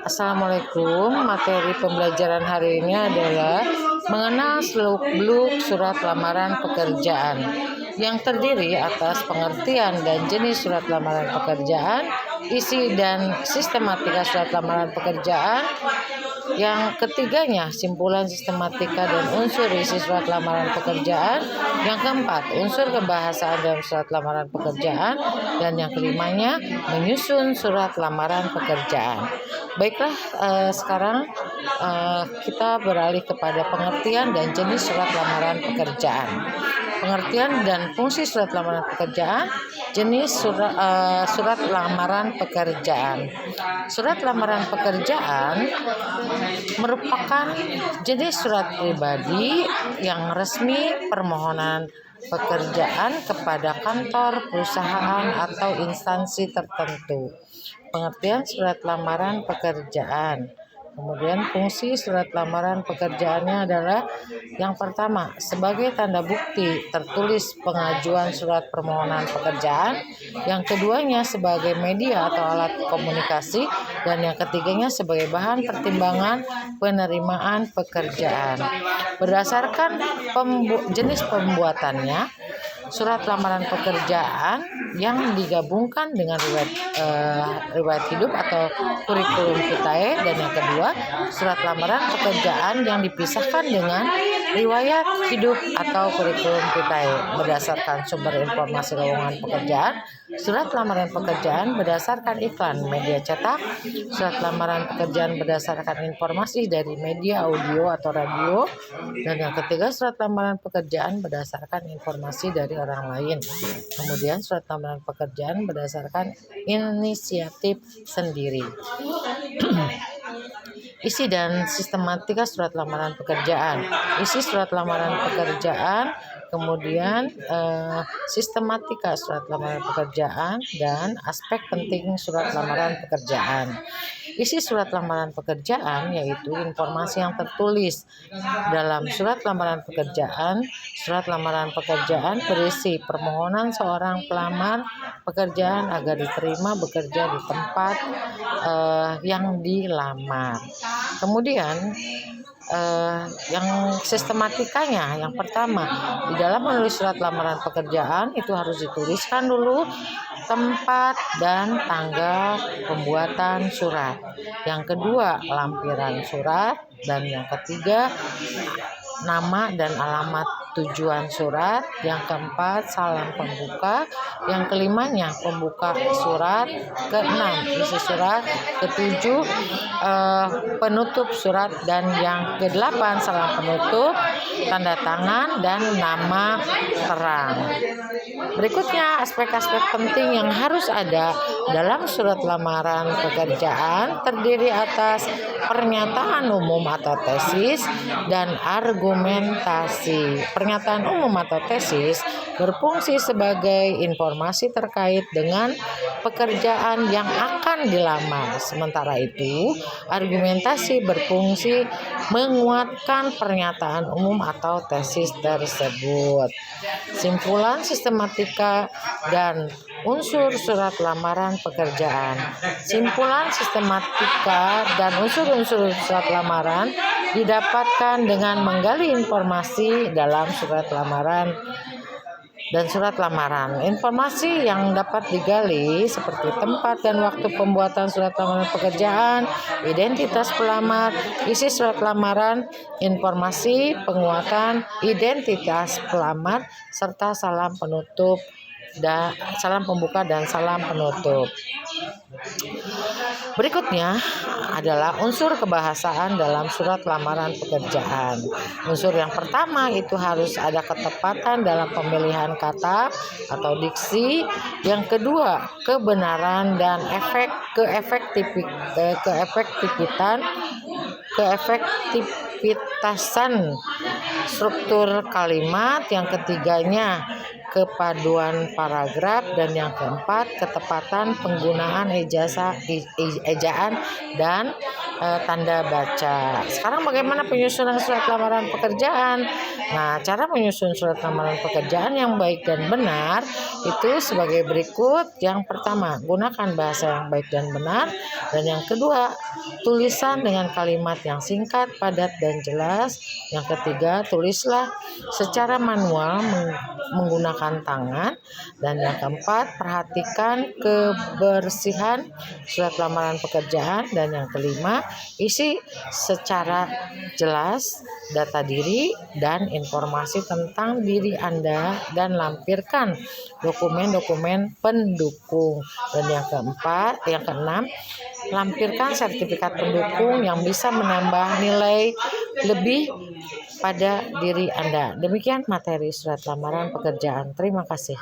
Assalamualaikum. Materi pembelajaran hari ini adalah mengenal seluk-beluk surat lamaran pekerjaan yang terdiri atas pengertian dan jenis surat lamaran pekerjaan, isi dan sistematika surat lamaran pekerjaan. Yang ketiganya, simpulan sistematika dan unsur isi surat lamaran pekerjaan. Yang keempat, unsur kebahasaan dalam surat lamaran pekerjaan. Dan yang kelimanya, menyusun surat lamaran pekerjaan. Baiklah, sekarang kita beralih kepada pengertian dan jenis surat lamaran pekerjaan. Pengertian dan fungsi surat lamaran pekerjaan. Jenis surat lamaran pekerjaan. Surat lamaran pekerjaan merupakan jenis surat pribadi yang resmi permohonan pekerjaan kepada kantor, perusahaan, atau instansi tertentu. Pengertian surat lamaran pekerjaan. Kemudian fungsi surat lamaran pekerjaannya adalah yang pertama, sebagai tanda bukti tertulis pengajuan surat permohonan pekerjaan. Yang keduanya sebagai media atau alat komunikasi. Dan yang ketiganya sebagai bahan pertimbangan penerimaan pekerjaan. Berdasarkan jenis pembuatannya, surat lamaran pekerjaan yang digabungkan dengan riwayat hidup atau kurikulum vitae, dan yang kedua surat lamaran pekerjaan yang dipisahkan dengan riwayat hidup atau kurikulum vitae. Berdasarkan sumber informasi lowongan pekerjaan, surat lamaran pekerjaan berdasarkan iklan media cetak, surat lamaran pekerjaan berdasarkan informasi dari media audio atau radio, dan yang ketiga surat lamaran pekerjaan berdasarkan informasi dari orang lain. Kemudian surat lamaran pekerjaan berdasarkan inisiatif sendiri. Isi dan sistematika surat lamaran pekerjaan. Isi surat lamaran pekerjaan, kemudian sistematika surat lamaran pekerjaan, dan aspek penting surat lamaran pekerjaan. Isi surat lamaran pekerjaan yaitu informasi yang tertulis dalam surat lamaran pekerjaan. Surat lamaran pekerjaan berisi permohonan seorang pelamar pekerjaan agar diterima bekerja di tempat yang dilamar. Kemudian yang sistematikanya, yang pertama, di dalam menulis surat lamaran pekerjaan itu harus dituliskan dulu tempat dan tanggal pembuatan surat. Yang kedua, lampiran surat, dan yang ketiga, nama dan alamat tujuan surat. Yang keempat, salam pembuka. Yang kelimanya, pembuka surat. Keenam, isi surat. Ketujuh, penutup surat. Dan yang kedelapan, salam penutup, tanda tangan, dan nama terang. Berikutnya, aspek-aspek penting yang harus ada dalam surat lamaran pekerjaan terdiri atas pernyataan umum atau tesis dan argumentasi. Pernyataan umum atau tesis berfungsi sebagai informasi terkait dengan pekerjaan yang akan dilamar. Sementara itu, argumentasi berfungsi menguatkan pernyataan umum atau tesis tersebut. Simpulan sistematika dan unsur surat lamaran pekerjaan. Simpulan sistematika dan unsur-unsur surat lamaran didapatkan dengan menggali informasi dalam surat lamaran dan surat lamaran. Informasi yang dapat digali seperti tempat dan waktu pembuatan surat lamaran pekerjaan, identitas pelamar, isi surat lamaran, informasi penguatan identitas pelamar, serta salam penutup dan salam pembuka dan salam penutup. Berikutnya adalah unsur kebahasaan dalam surat lamaran pekerjaan. Unsur yang pertama itu harus ada ketepatan dalam pemilihan kata atau diksi. Yang kedua, kebenaran dan keefektivitasan struktur kalimat. Yang ketiganya, kepaduan paragraf, dan yang keempat, ketepatan penggunaan ejaan dan tanda baca. Sekarang bagaimana penyusunan surat lamaran pekerjaan? Nah, cara menyusun surat lamaran pekerjaan yang baik dan benar itu sebagai berikut. Yang pertama, gunakan bahasa yang baik dan benar. Dan yang kedua, tulisan dengan kalimat yang singkat, padat, dan jelas. Yang ketiga, tulislah secara manual menggunakan tangan. Dan yang keempat, perhatikan kebersihan surat lamaran pekerjaan. Dan yang kelima, isi secara jelas data diri dan informasi tentang diri Anda dan lampirkan dokumen-dokumen pendukung. Dan yang keenam, lampirkan sertifikat pendukung yang bisa menambah nilai lebih pada diri Anda. Demikian materi surat lamaran pekerjaan. Terima kasih.